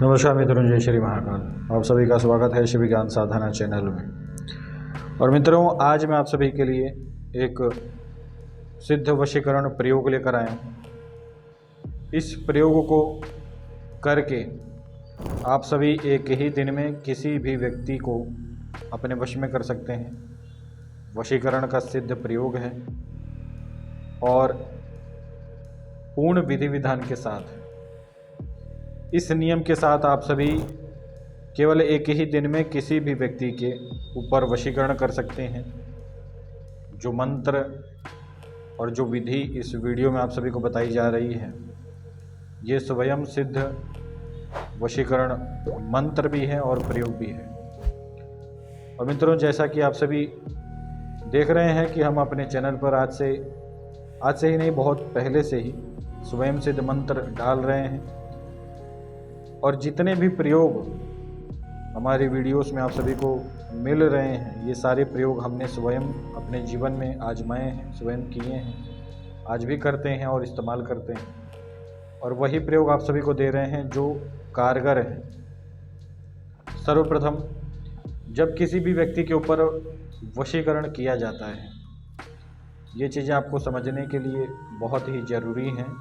नमस्कार मित्रों, जय श्री महाकाल। आप सभी का स्वागत है शिव ज्ञान साधना चैनल में। और मित्रों, आज मैं आप सभी के लिए एक सिद्ध वशीकरण प्रयोग लेकर आया हूँ। इस प्रयोग को करके आप सभी एक ही दिन में किसी भी व्यक्ति को अपने वश में कर सकते हैं। वशीकरण का सिद्ध प्रयोग है और पूर्ण विधि विधान के साथ। इस नियम के साथ आप सभी केवल एक ही दिन में किसी भी व्यक्ति के ऊपर वशीकरण कर सकते हैं। जो मंत्र और जो विधि इस वीडियो में आप सभी को बताई जा रही है, ये स्वयं सिद्ध वशीकरण मंत्र भी है और प्रयोग भी है। और मित्रों, जैसा कि आप सभी देख रहे हैं कि हम अपने चैनल पर आज से ही नहीं, बहुत पहले से ही स्वयं सिद्ध मंत्र डाल रहे हैं। और जितने भी प्रयोग हमारी वीडियोस में आप सभी को मिल रहे हैं, ये सारे प्रयोग हमने स्वयं अपने जीवन में आजमाए हैं, स्वयं किए हैं, आज भी करते हैं और इस्तेमाल करते हैं। और वही प्रयोग आप सभी को दे रहे हैं जो कारगर है। सर्वप्रथम, जब किसी भी व्यक्ति के ऊपर वशीकरण किया जाता है, ये चीज़ें आपको समझने के लिए बहुत ही ज़रूरी हैं।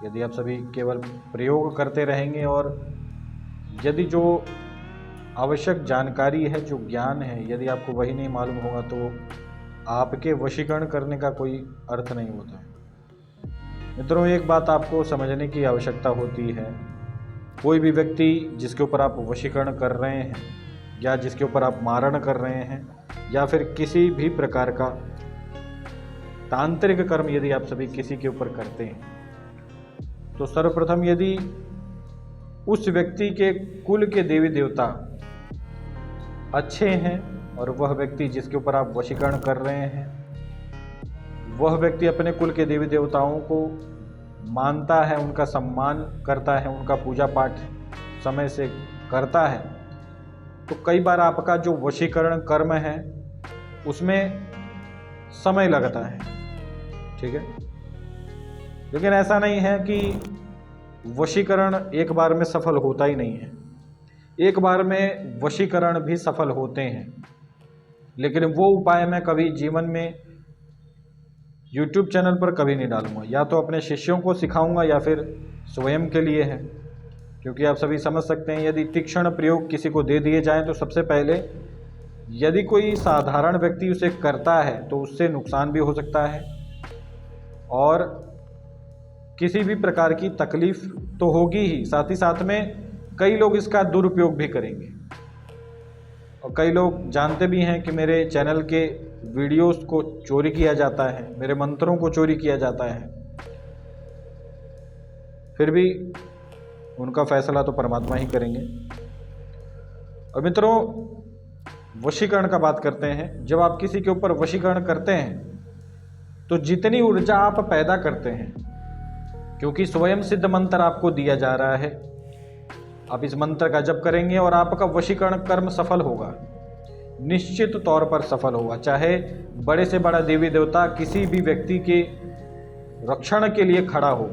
यदि आप सभी केवल प्रयोग करते रहेंगे और यदि जो आवश्यक जानकारी है, जो ज्ञान है, यदि आपको वही नहीं मालूम होगा तो आपके वशीकरण करने का कोई अर्थ नहीं होता है। मित्रों, एक बात आपको समझने की आवश्यकता होती है। कोई भी व्यक्ति जिसके ऊपर आप वशीकरण कर रहे हैं या जिसके ऊपर आप मारण कर रहे हैं या फिर किसी भी प्रकार का तांत्रिक कर्म यदि आप सभी किसी के ऊपर करते हैं, तो सर्वप्रथम यदि उस व्यक्ति के कुल के देवी देवता अच्छे हैं और वह व्यक्ति जिसके ऊपर आप वशीकरण कर रहे हैं, वह व्यक्ति अपने कुल के देवी देवताओं को मानता है, उनका सम्मान करता है, उनका पूजा पाठ समय से करता है, तो कई बार आपका जो वशीकरण कर्म है उसमें समय लगता है। ठीक है, लेकिन ऐसा नहीं है कि वशीकरण एक बार में सफल होता ही नहीं है। एक बार में वशीकरण भी सफल होते हैं, लेकिन वो उपाय मैं कभी जीवन में YouTube चैनल पर कभी नहीं डालूंगा। या तो अपने शिष्यों को सिखाऊंगा या फिर स्वयं के लिए है। क्योंकि आप सभी समझ सकते हैं, यदि तीक्ष्ण प्रयोग किसी को दे दिए जाएं तो सबसे पहले यदि कोई साधारण व्यक्ति उसे करता है तो उससे नुकसान भी हो सकता है और किसी भी प्रकार की तकलीफ तो होगी ही, साथ ही साथ में कई लोग इसका दुरुपयोग भी करेंगे। और कई लोग जानते भी हैं कि मेरे चैनल के वीडियोस को चोरी किया जाता है, मेरे मंत्रों को चोरी किया जाता है। फिर भी उनका फैसला तो परमात्मा ही करेंगे। और मित्रों, वशीकरण का बात करते हैं। जब आप किसी के ऊपर वशीकरण करते हैं तो जितनी ऊर्जा आप पैदा करते हैं, क्योंकि स्वयं सिद्ध मंत्र आपको दिया जा रहा है, आप इस मंत्र का जप करेंगे और आपका वशीकरण कर्म सफल होगा, निश्चित तौर पर सफल होगा। चाहे बड़े से बड़ा देवी देवता किसी भी व्यक्ति के रक्षण के लिए खड़ा हो,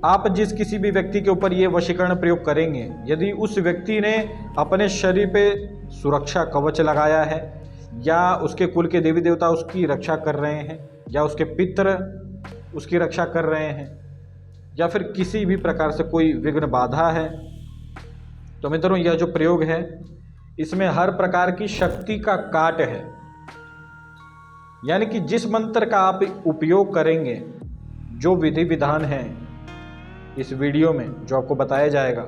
आप जिस किसी भी व्यक्ति के ऊपर ये वशीकरण प्रयोग करेंगे, यदि उस व्यक्ति ने अपने शरीर पे सुरक्षा कवच लगाया है या उसके कुल के देवी देवता उसकी रक्षा कर रहे हैं या उसके पितृ उसकी रक्षा कर रहे हैं या फिर किसी भी प्रकार से कोई विघ्न बाधा है, तो मित्रों यह जो प्रयोग है इसमें हर प्रकार की शक्ति का काट है। यानी कि जिस मंत्र का आप उपयोग करेंगे, जो विधि विधान है इस वीडियो में जो आपको बताया जाएगा,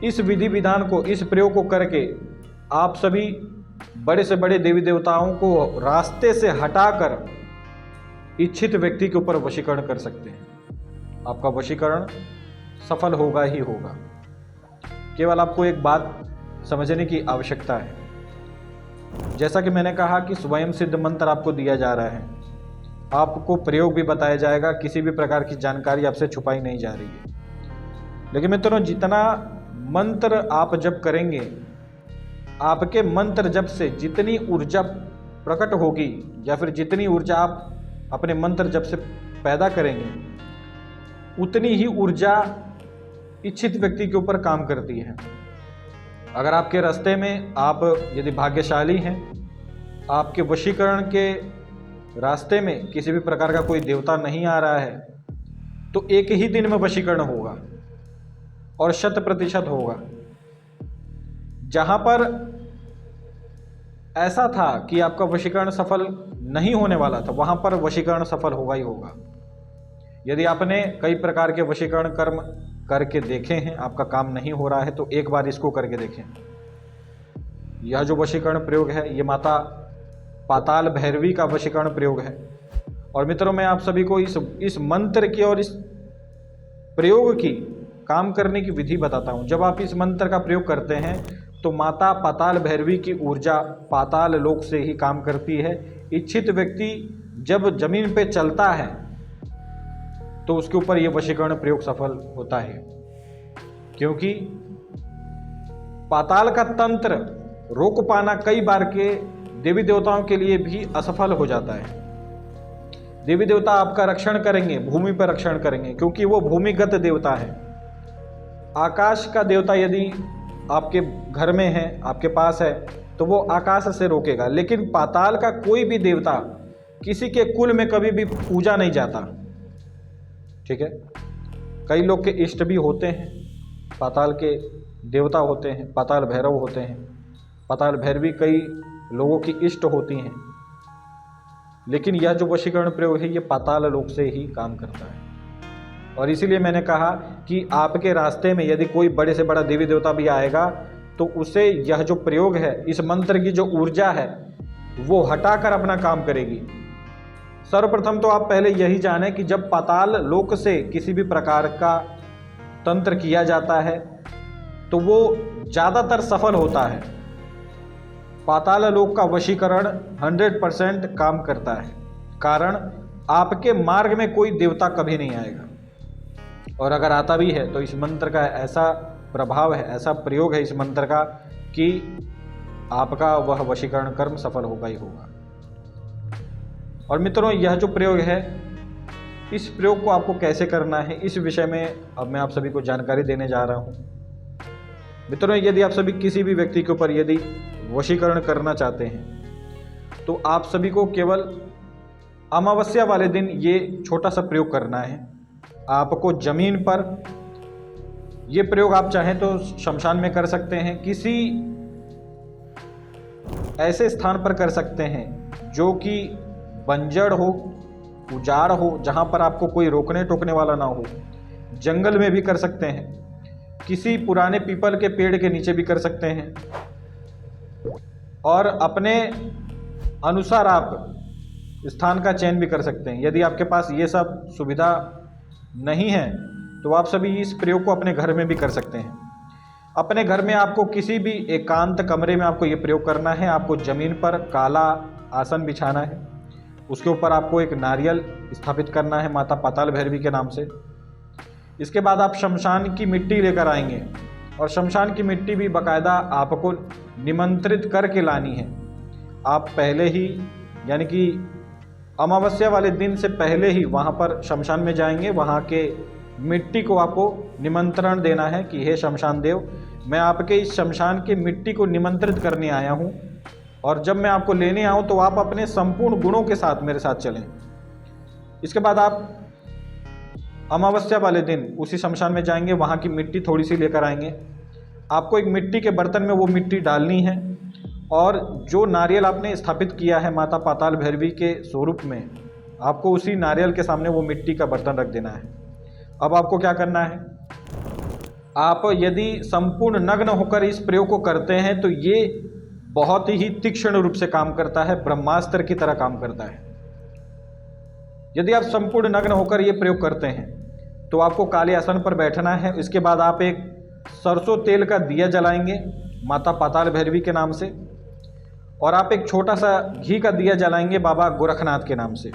इस विधि विधान को, इस प्रयोग को करके आप सभी बड़े से बड़े देवी देवताओं को रास्ते से हटाकर इच्छित व्यक्ति के ऊपर वशीकरण कर सकते हैं। आपका वशीकरण सफल होगा ही होगा। केवल आपको एक बात समझने की आवश्यकता है। जैसा कि मैंने कहा कि स्वयं सिद्ध मंत्र आपको दिया जा रहा है, आपको प्रयोग भी बताया जाएगा, किसी भी प्रकार की जानकारी आपसे छुपाई नहीं जा रही है। लेकिन मित्रों, जितना मंत्र आप जप करेंगे, आपके मंत्र जप से जितनी ऊर्जा प्रकट होगी या फिर जितनी ऊर्जा आप अपने मंत्र जप से पैदा करेंगे, उतनी ही ऊर्जा इच्छित व्यक्ति के ऊपर काम करती है। अगर आपके रास्ते में आप यदि भाग्यशाली हैं, आपके वशीकरण के रास्ते में किसी भी प्रकार का कोई देवता नहीं आ रहा है, तो एक ही दिन में वशीकरण होगा और 100% होगा। जहां पर ऐसा था कि आपका वशीकरण सफल नहीं होने वाला था, वहां पर वशीकरण सफल होगा ही होगा। यदि आपने कई प्रकार के वशीकरण कर्म करके देखे हैं, आपका काम नहीं हो रहा है, तो एक बार इसको करके देखें। यह जो वशीकरण प्रयोग है, ये माता पाताल भैरवी का वशीकरण प्रयोग है। और मित्रों, मैं आप सभी को इस मंत्र की और इस प्रयोग की काम करने की विधि बताता हूं। जब आप इस मंत्र का प्रयोग करते हैं तो माता पाताल भैरवी की ऊर्जा पाताल लोक से ही काम करती है। इच्छित व्यक्ति जब जमीन पे चलता है तो उसके ऊपर यह वशीकरण प्रयोग सफल होता है, क्योंकि पाताल का तंत्र रोक पाना कई बार के देवी देवताओं के लिए भी असफल हो जाता है। देवी देवता आपका रक्षण करेंगे, भूमि पर रक्षण करेंगे, क्योंकि वो भूमिगत देवता है। आकाश का देवता यदि आपके घर में है, आपके पास है, तो वो आकाश से रोकेगा। लेकिन पाताल का कोई भी देवता किसी के कुल में कभी भी पूजा नहीं जाता। ठीक है, कई लोग के इष्ट भी होते हैं, पाताल के देवता होते हैं, पाताल भैरव होते हैं, पाताल भैरवी कई लोगों की इष्ट होती हैं। लेकिन यह जो वशीकरण प्रयोग है, ये पाताल लोक से ही काम करता है। और इसीलिए मैंने कहा कि आपके रास्ते में यदि कोई बड़े से बड़ा देवी देवता भी आएगा तो उसे यह जो प्रयोग है, इस मंत्र की जो ऊर्जा है, वो हटाकर अपना काम करेगी। सर्वप्रथम तो आप पहले यही जानें कि जब पाताल लोक से किसी भी प्रकार का तंत्र किया जाता है तो वो ज़्यादातर सफल होता है। पाताल लोक का वशीकरण 100% काम करता है, कारण आपके मार्ग में कोई देवता कभी नहीं आएगा। और अगर आता भी है तो इस मंत्र का ऐसा प्रभाव है, ऐसा प्रयोग है इस मंत्र का कि आपका वह वशीकरण कर्म सफल होगा ही होगा। और मित्रों, यह जो प्रयोग है, इस प्रयोग को आपको कैसे करना है, इस विषय में अब मैं आप सभी को जानकारी देने जा रहा हूं। मित्रों, यदि आप सभी किसी भी व्यक्ति के ऊपर यदि वशीकरण करना चाहते हैं तो आप सभी को केवल अमावस्या वाले दिन ये छोटा सा प्रयोग करना है। आपको जमीन पर ये प्रयोग आप चाहें तो शमशान में कर सकते हैं, किसी ऐसे स्थान पर कर सकते हैं जो कि बंजर हो, उजाड़ हो, जहां पर आपको कोई रोकने टोकने वाला ना हो। जंगल में भी कर सकते हैं, किसी पुराने पीपल के पेड़ के नीचे भी कर सकते हैं, और अपने अनुसार आप स्थान का चयन भी कर सकते हैं। यदि आपके पास ये सब सुविधा नहीं है तो आप सभी इस प्रयोग को अपने घर में भी कर सकते हैं। अपने घर में आपको किसी भी एकांत कमरे में आपको ये प्रयोग करना है। आपको जमीन पर काला आसन बिछाना है, उसके ऊपर आपको एक नारियल स्थापित करना है माता पाताल भैरवी के नाम से। इसके बाद आप शमशान की मिट्टी लेकर आएंगे, और शमशान की मिट्टी भी बाकायदा आपको निमंत्रित करके लानी है। आप पहले ही, यानी कि अमावस्या वाले दिन से पहले ही वहाँ पर शमशान में जाएंगे, वहाँ के मिट्टी को आपको निमंत्रण देना है कि हे शमशान देव, मैं आपके इस शमशान की मिट्टी को निमंत्रित करने आया हूँ, और जब मैं आपको लेने आऊँ तो आप अपने संपूर्ण गुणों के साथ मेरे साथ चलें। इसके बाद आप अमावस्या वाले दिन उसी शमशान में जाएंगे, वहाँ की मिट्टी थोड़ी सी लेकर आएंगे। आपको एक मिट्टी के बर्तन में वो मिट्टी डालनी है, और जो नारियल आपने स्थापित किया है माता पाताल भैरवी के स्वरूप में, आपको उसी नारियल के सामने वो मिट्टी का बर्तन रख देना है। अब आपको क्या करना है, आप यदि संपूर्ण नग्न होकर इस प्रयोग को करते हैं तो ये बहुत ही तीक्ष्ण रूप से काम करता है, ब्रह्मास्त्र की तरह काम करता है। यदि आप संपूर्ण नग्न होकर ये प्रयोग करते हैं तो आपको काले आसन पर बैठना है। इसके बाद आप एक सरसों तेल का दिया जलाएंगे माता पाताल भैरवी के नाम से, और आप एक छोटा सा घी का दिया जलाएंगे बाबा गोरखनाथ के नाम से।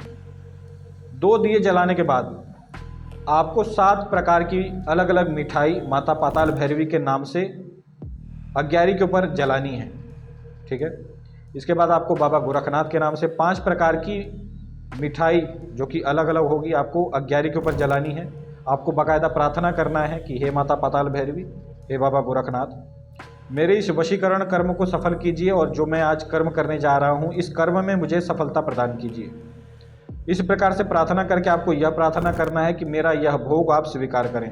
2 दिए जलाने के बाद आपको 7 प्रकार की अलग अलग मिठाई माता पाताल भैरवी के नाम से अग्यारी के ऊपर जलानी है। ठीक है, इसके बाद आपको बाबा गोरखनाथ के नाम से 5 प्रकार की मिठाई जो कि अलग अलग होगी आपको अग्यारी के ऊपर जलानी है, आपको बाकायदा प्रार्थना करना है कि हे माता पाताल भैरवी, हे बाबा गोरखनाथ, मेरे इस वशीकरण कर्म को सफल कीजिए और जो मैं आज कर्म करने जा रहा हूँ इस कर्म में मुझे सफलता प्रदान कीजिए। इस प्रकार से प्रार्थना करके आपको यह प्रार्थना करना है कि मेरा यह भोग आप स्वीकार करें।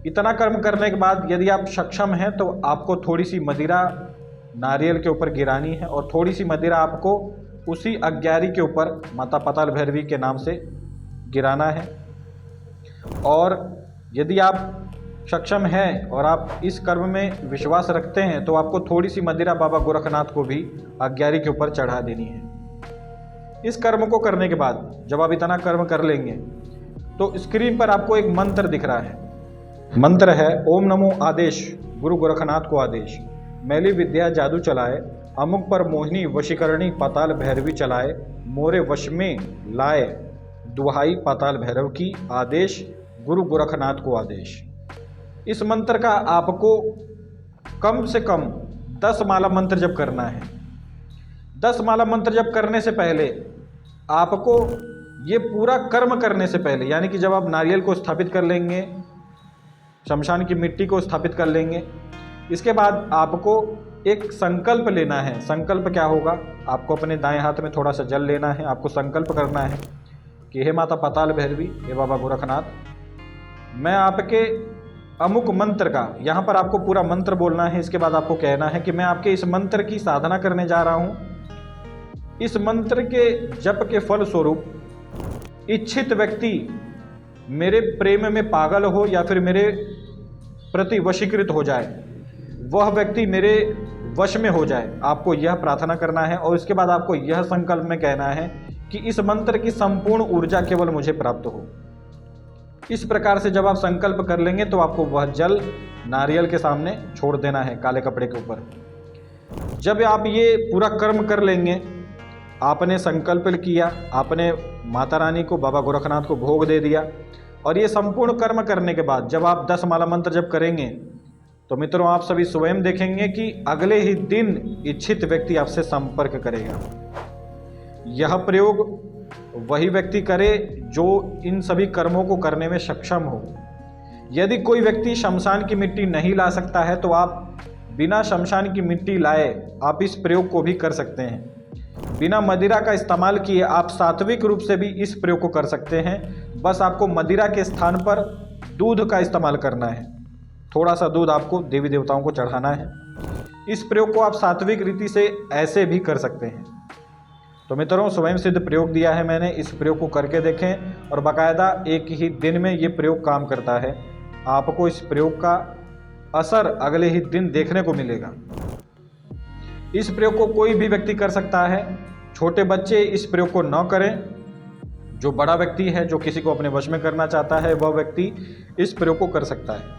इतना कर्म करने के बाद यदि आप सक्षम हैं तो आपको थोड़ी सी मदिरा नारियल के ऊपर गिरानी है और थोड़ी सी मदिरा आपको उसी अज्ञारी के ऊपर माता पाताल भैरवी के नाम से गिराना है। और यदि आप सक्षम हैं और आप इस कर्म में विश्वास रखते हैं तो आपको थोड़ी सी मदिरा बाबा गोरखनाथ को भी अज्ञारी के ऊपर चढ़ा देनी है। इस कर्म को करने के बाद जब आप इतना कर्म कर लेंगे तो स्क्रीन पर आपको एक मंत्र दिख रहा है। मंत्र है ओम नमो आदेश गुरु गोरखनाथ को आदेश, मैली विद्या जादू चलाए, अमुक पर मोहिनी वशीकरणी पाताल भैरवी चलाए, मोरे वश में लाए, दुहाई पाताल भैरव की, आदेश गुरु गोरखनाथ को आदेश। इस मंत्र का आपको कम से कम 10 माला मंत्र जप करना है। 10 माला मंत्र जप करने से पहले आपको ये पूरा कर्म करने से पहले, यानी कि जब आप नारियल को स्थापित कर लेंगे, शमशान की मिट्टी को स्थापित कर लेंगे, इसके बाद आपको एक संकल्प लेना है। संकल्प क्या होगा? आपको अपने दाएं हाथ में थोड़ा सा जल लेना है। आपको संकल्प करना है कि हे माता पाताल भैरवी, हे बाबा गोरखनाथ, मैं आपके अमुक मंत्र का, यहाँ पर आपको पूरा मंत्र बोलना है। इसके बाद आपको कहना है कि मैं आपके इस मंत्र की साधना करने जा रहा हूँ। इस मंत्र के जप के फल स्वरूप इच्छित व्यक्ति मेरे प्रेम में पागल हो या फिर मेरे प्रति वशीकृत हो जाए, वह व्यक्ति मेरे वश में हो जाए। आपको यह प्रार्थना करना है और इसके बाद आपको यह संकल्प में कहना है कि इस मंत्र की संपूर्ण ऊर्जा केवल मुझे प्राप्त हो। इस प्रकार से जब आप संकल्प कर लेंगे तो आपको वह जल नारियल के सामने छोड़ देना है, काले कपड़े के ऊपर। जब आप ये पूरा कर्म कर लेंगे, आपने संकल्प किया, आपने माता रानी को, बाबा गोरखनाथ को भोग दे दिया, और ये संपूर्ण कर्म करने के बाद जब आप 10 माला मंत्र जप करेंगे तो मित्रों आप सभी स्वयं देखेंगे कि अगले ही दिन इच्छित व्यक्ति आपसे संपर्क करेगा। यह प्रयोग वही व्यक्ति करे जो इन सभी कर्मों को करने में सक्षम हो। यदि कोई व्यक्ति शमशान की मिट्टी नहीं ला सकता है तो आप बिना शमशान की मिट्टी लाए आप इस प्रयोग को भी कर सकते हैं। बिना मदिरा का इस्तेमाल किए आप सात्विक रूप से भी इस प्रयोग को कर सकते हैं। बस आपको मदिरा के स्थान पर दूध का इस्तेमाल करना है। थोड़ा सा दूध आपको देवी देवताओं को चढ़ाना है। इस प्रयोग को आप सात्विक रीति से ऐसे भी कर सकते हैं। तो मित्रों स्वयं सिद्ध प्रयोग दिया है मैंने, इस प्रयोग को करके देखें और बाकायदा एक ही दिन में ये प्रयोग काम करता है। आपको इस प्रयोग का असर अगले ही दिन देखने को मिलेगा। इस प्रयोग को कोई भी व्यक्ति कर सकता है। छोटे बच्चे इस प्रयोग को न करें। जो बड़ा व्यक्ति है, जो किसी को अपने वश में करना चाहता है, वह व्यक्ति इस प्रयोग को कर सकता है।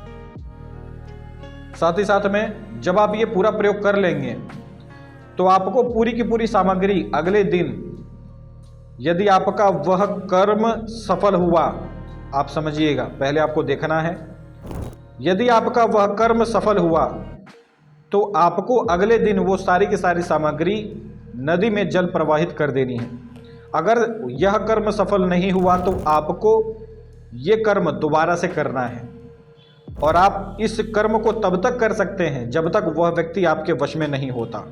साथ ही साथ में जब आप ये पूरा प्रयोग कर लेंगे तो आपको पूरी की पूरी सामग्री अगले दिन, यदि आपका वह कर्म सफल हुआ, आप समझिएगा, पहले आपको देखना है, यदि आपका वह कर्म सफल हुआ तो आपको अगले दिन वो सारी की सारी सामग्री नदी में जल प्रवाहित कर देनी है। अगर यह कर्म सफल नहीं हुआ तो आपको ये कर्म दोबारा से करना है, और आप इस कर्म को तब तक कर सकते हैं जब तक वह व्यक्ति आपके वश में नहीं होता।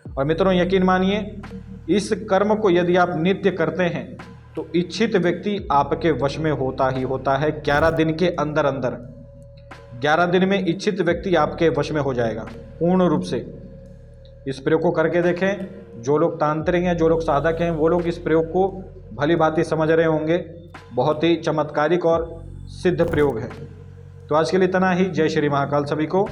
और मित्रों यकीन मानिए, इस कर्म को यदि आप नित्य करते हैं तो इच्छित व्यक्ति आपके वश में होता ही होता है। 11 दिन के अंदर अंदर 11 दिन में इच्छित व्यक्ति आपके वश में हो जाएगा पूर्ण रूप से। इस प्रयोग को करके देखें। जो लोग तांत्रिक हैं, जो लोग साधक हैं, वो लोग इस प्रयोग को भली भांति समझ रहे होंगे। बहुत ही चमत्कारिक और सिद्ध प्रयोग है। तो आज के लिए इतना ही। जय श्री महाकाल सभी को।